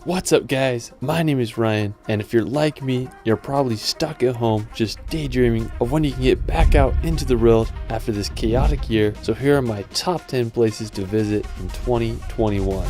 What's up guys, my name is Ryan, and if you're like me, you're probably stuck at home just daydreaming of when you can get back out into the world after this chaotic year. So here are my top 10 places to visit in 2021.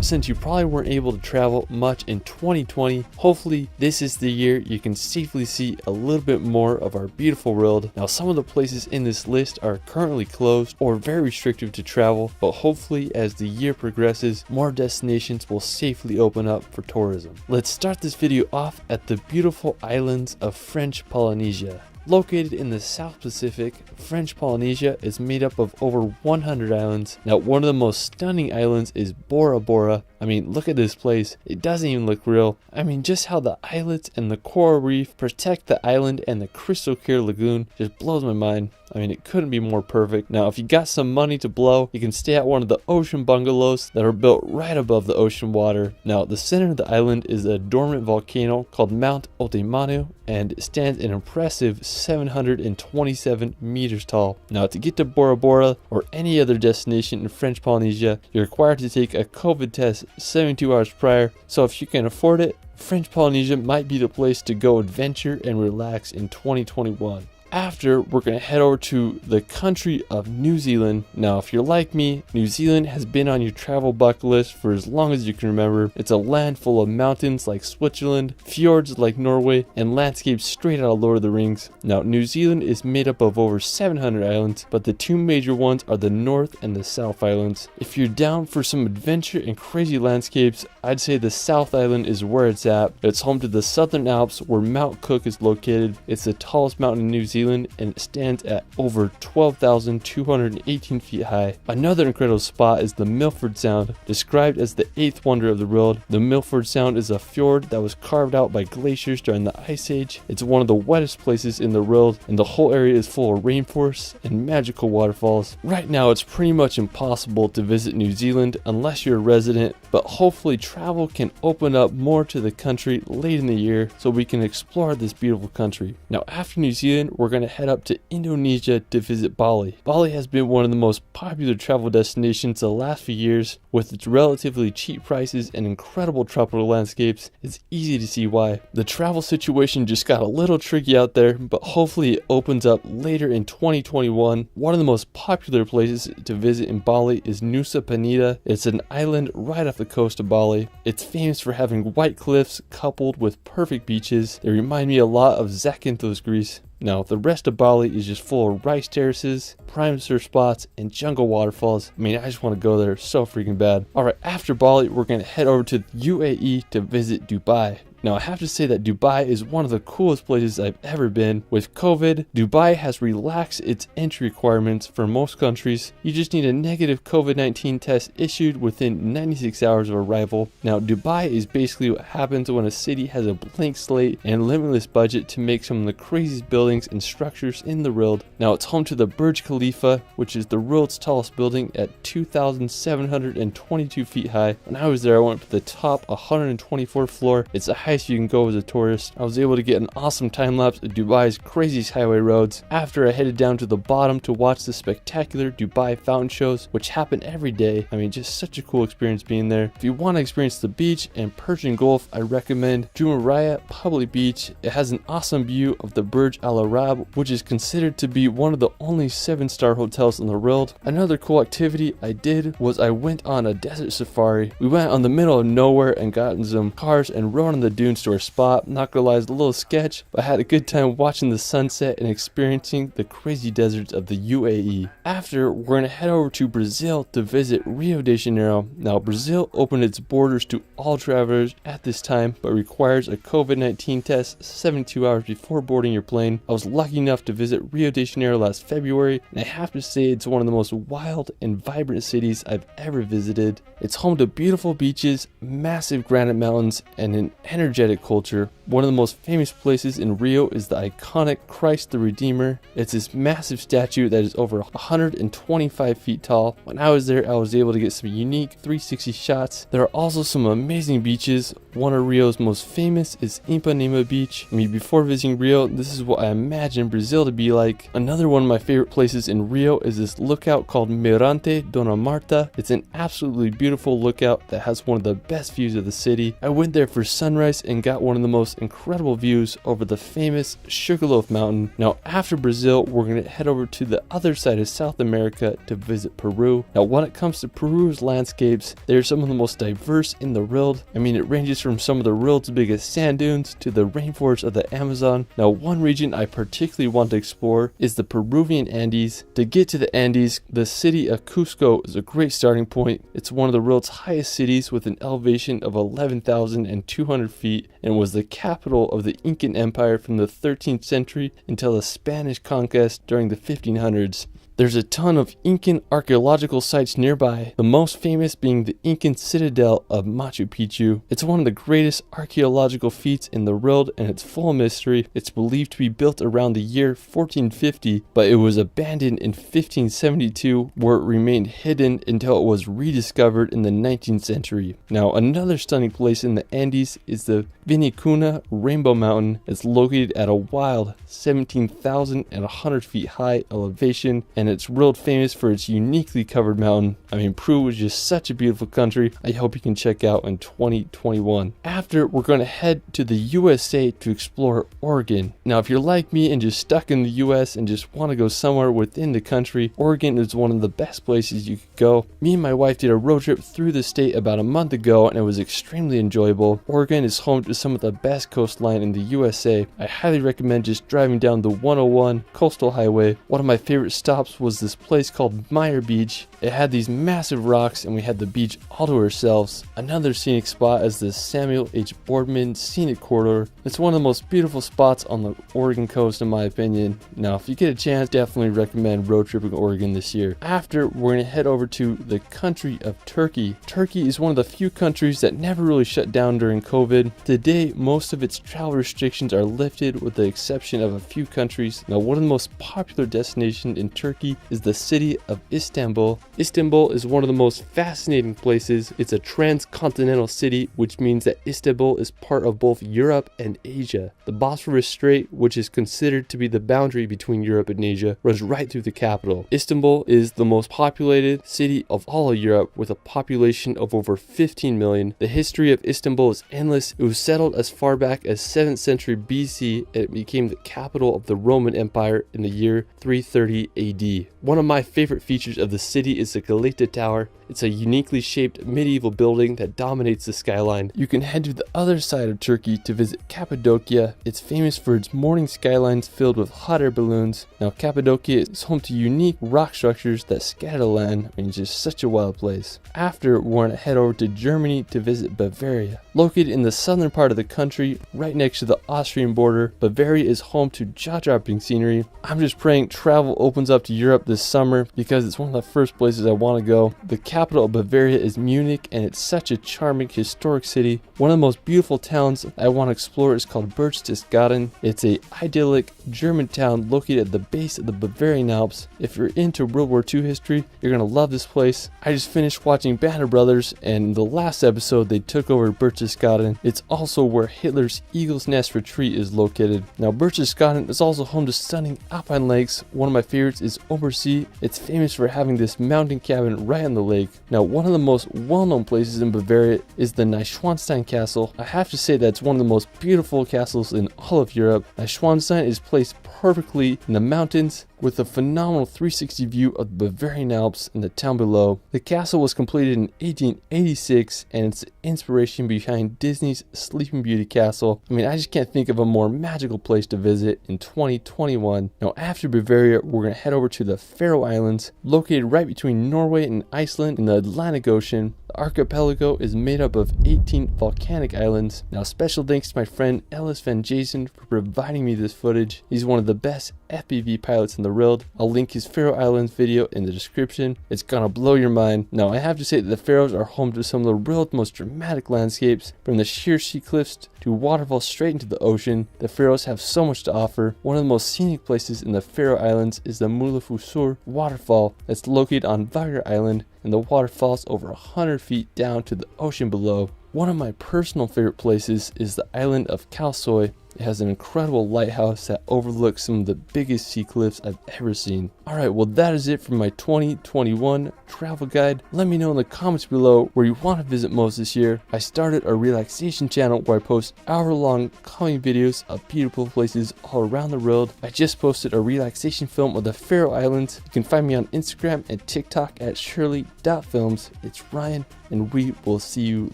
Since you probably weren't able to travel much in 2020, hopefully this is the year you can safely see a little bit more of our beautiful world. Now, some of the places in this list are currently closed or very restrictive to travel, but hopefully as the year progresses, more destinations will safely open up for tourism. Let's start this video off at the beautiful islands of French Polynesia. Located in the South Pacific, French Polynesia is made up of over 100 islands. Now, one of the most stunning islands is Bora Bora. I mean, look at this place. It doesn't even look real. I mean, just how the islets and the coral reef protect the island and the crystal clear lagoon just blows my mind. I mean, it couldn't be more perfect. Now, if you got some money to blow, you can stay at one of the ocean bungalows that are built right above the ocean water. Now, the center of the island is a dormant volcano called Mount Otemanu, and it stands an impressive 727 meters tall. Now, to get to Bora Bora or any other destination in French Polynesia, you're required to take a COVID test 72 hours prior. So if you can afford it, French Polynesia might be the place to go adventure and relax in 2021. After, we're going to head over to the country of New Zealand. Now, if you're like me, New Zealand has been on your travel bucket list for as long as you can remember. It's a land full of mountains like Switzerland, fjords like Norway, and landscapes straight out of Lord of the Rings. Now, New Zealand is made up of over 700 islands, but the two major ones are the North and the South Islands. If you're down for some adventure and crazy landscapes, I'd say the South Island is where it's at. It's home to the Southern Alps, where Mount Cook is located. It's the tallest mountain in New Zealand, and it stands at over 12,218 feet high. Another incredible spot is the Milford Sound. Described as the 8th wonder of the world, the Milford Sound is a fjord that was carved out by glaciers during the Ice Age. It's one of the wettest places in the world, and the whole area is full of rainforests and magical waterfalls. Right now, it's pretty much impossible to visit New Zealand unless you're a resident, but hopefully travel can open up more to the country late in the year so we can explore this beautiful country. Now, after New Zealand, we're going to head up to Indonesia to visit Bali. Bali has been one of the most popular travel destinations the last few years. With its relatively cheap prices and incredible tropical landscapes, it's easy to see why. The travel situation just got a little tricky out there, but hopefully it opens up later in 2021. One of the most popular places to visit in Bali is Nusa Penida. It's an island right off the coast of Bali. It's famous for having white cliffs coupled with perfect beaches. They remind me a lot of Zakynthos, Greece. Now, the rest of Bali is just full of rice terraces, prime surf spots, and jungle waterfalls. I mean, I just want to go there so freaking bad. Alright, after Bali, we're going to head over to the UAE to visit Dubai. Now, I have to say that Dubai is one of the coolest places I've ever been. With COVID, Dubai has relaxed its entry requirements for most countries. You just need a negative COVID-19 test issued within 96 hours of arrival. Now, Dubai is basically what happens when a city has a blank slate and limitless budget to make some of the craziest buildings and structures in the world. Now, it's home to the Burj Khalifa, which is the world's tallest building at 2,722 feet high. When I was there, I went to the top 124th floor. It's the highest you can go as a tourist. I was able to get an awesome time lapse of Dubai's craziest highway roads. After, I headed down to the bottom to watch the spectacular Dubai fountain shows, which happen every day. I mean, just such a cool experience being there. If you want to experience the beach and Persian Gulf, I recommend Jumeirah Public Beach. It has an awesome view of the Burj Al Arab, which is considered to be one of the only 7-star hotels in the world. Another cool activity I did was I went on a desert safari. We went on the middle of nowhere and got in some cars and rode on the dunes to our spot. Not gonna lie, it's a little sketch, but I had a good time watching the sunset and experiencing the crazy deserts of the UAE. After, we're gonna head over to Brazil to visit Rio de Janeiro. Now, Brazil opened its borders to all travelers at this time, but requires a COVID-19 test 72 hours before boarding your plane. I was lucky enough to visit Rio de Janeiro last February, and I have to say it's one of the most wild and vibrant cities I've ever visited. It's home to beautiful beaches, massive granite mountains, and an energetic energetic culture. One of the most famous places in Rio is the iconic Christ the Redeemer. It's this massive statue that is over 125 feet tall. When I was there, I was able to get some unique 360 shots. There are also some amazing beaches. One of Rio's most famous is Ipanema Beach. I mean, before visiting Rio, this is what I imagine Brazil to be like. Another one of my favorite places in Rio is this lookout called Mirante Dona Marta. It's an absolutely beautiful lookout that has one of the best views of the city. I went there for sunrise and got one of the most incredible views over the famous Sugarloaf Mountain. Now, after Brazil, we're going to head over to the other side of South America to visit Peru. Now, when it comes to Peru's landscapes, they're some of the most diverse in the world. I mean, it ranges from some of the world's biggest sand dunes to the rainforests of the Amazon. Now, one region I particularly want to explore is the Peruvian Andes. To get to the Andes, the city of Cusco is a great starting point. It's one of the world's highest cities with an elevation of 11,200 feet and was the capital of the Incan Empire from the 13th century until the Spanish conquest during the 1500s. There's a ton of Incan archaeological sites nearby, the most famous being the Incan citadel of Machu Picchu. It's one of the greatest archaeological feats in the world and it's full of mystery. It's believed to be built around the year 1450, but it was abandoned in 1572 where it remained hidden until it was rediscovered in the 19th century. Now, another stunning place in the Andes is the Vinicuna Rainbow Mountain. It's located at a wild 17,100 feet high elevation and it's world famous for its uniquely covered mountain. I mean, Peru is just such a beautiful country. I hope you can check out in 2021. After, we're going to head to the USA to explore Oregon. Now, if you're like me and just stuck in the US and just want to go somewhere within the country, Oregon is one of the best places you could go. Me and my wife did a road trip through the state about a month ago and it was extremely enjoyable. Oregon is home to some of the best coastline in the USA. I highly recommend just driving down the 101 Coastal Highway. One of my favorite stops was this place called Meyer Beach. It had these massive rocks and we had the beach all to ourselves. Another scenic spot is the Samuel H. Boardman Scenic Corridor. It's one of the most beautiful spots on the Oregon coast in my opinion. Now, if you get a chance, definitely recommend road tripping Oregon this year. After, we're going to head over to the country of Turkey. Turkey is one of the few countries that never really shut down during COVID. Today, most of its travel restrictions are lifted with the exception of a few countries. Now, one of the most popular destinations in Turkey is the city of Istanbul. Istanbul is one of the most fascinating places. It's a transcontinental city, which means that Istanbul is part of both Europe and Asia. The Bosphorus Strait, which is considered to be the boundary between Europe and Asia, runs right through the capital. Istanbul is the most populated city of all of Europe with a population of over 15 million. The history of Istanbul is endless. It was settled as far back as 7th century BC and it became the capital of the Roman Empire in the year 330 AD. One of my favorite features of the city is the Galata Tower. It's a uniquely shaped medieval building that dominates the skyline. You can head to the other side of Turkey to visit Cappadocia. It's famous for its morning skylines filled with hot air balloons. Now, Cappadocia is home to unique rock structures that scatter the land. I mean, it's just such a wild place. After, we're going to head over to Germany to visit Bavaria. Located in the southern part of the country, right next to the Austrian border, Bavaria is home to jaw-dropping scenery. I'm just praying travel opens up to Europe this summer because it's one of the first places I want to go. The capital of Bavaria is Munich and it's such a charming historic city. One of the most beautiful towns I want to explore is called Berchtesgaden. It's a idyllic German town located at the base of the Bavarian Alps. If you're into World War II history, you're going to love this place. I just finished watching Band of Brothers and in the last episode they took over Berchtesgaden. It's also where Hitler's Eagle's Nest retreat is located. Now, Berchtesgaden is also home to stunning alpine lakes. One of my favorites is Obersee. It's famous for having this mountain cabin right on the lake. Now, one of the most well-known places in Bavaria is the Neuschwanstein Castle. I have to say that it's one of the most beautiful castles in all of Europe. Neuschwanstein is placed perfectly in the mountains with a phenomenal 360 view of the Bavarian Alps and the town below. The castle was completed in 1886 and it's the inspiration behind Disney's Sleeping Beauty Castle. I mean, I just can't think of a more magical place to visit in 2021. Now, after Bavaria, we're going to head over to the Faroe Islands, located right between Norway and Iceland in the Atlantic Ocean. The archipelago is made up of 18 volcanic islands. Now, special thanks to my friend Ellis Van Jason for providing me this footage. He's one of the best FPV pilots in the world. I'll link his Faroe Islands video in the description. It's gonna blow your mind. Now I have to say that the Faroes are home to some of the world's most dramatic landscapes, from the sheer sea cliffs to waterfalls straight into the ocean. The Faroes have so much to offer. One of the most scenic places in the Faroe Islands is the Mulafusur waterfall that's located on Vagar Island, and the water falls over 100 feet down to the ocean below. One of my personal favorite places is the island of Kalsoy. It has an incredible lighthouse that overlooks some of the biggest sea cliffs I've ever seen. Alright, well that is it for my 2021 travel guide. Let me know in the comments below where you want to visit most this year. I started a relaxation channel where I post hour-long calming videos of beautiful places all around the world. I just posted a relaxation film of the Faroe Islands. You can find me on Instagram and TikTok at shirley.films. It's Ryan, and we will see you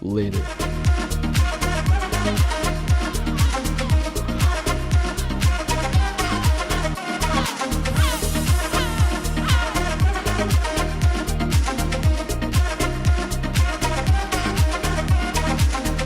later.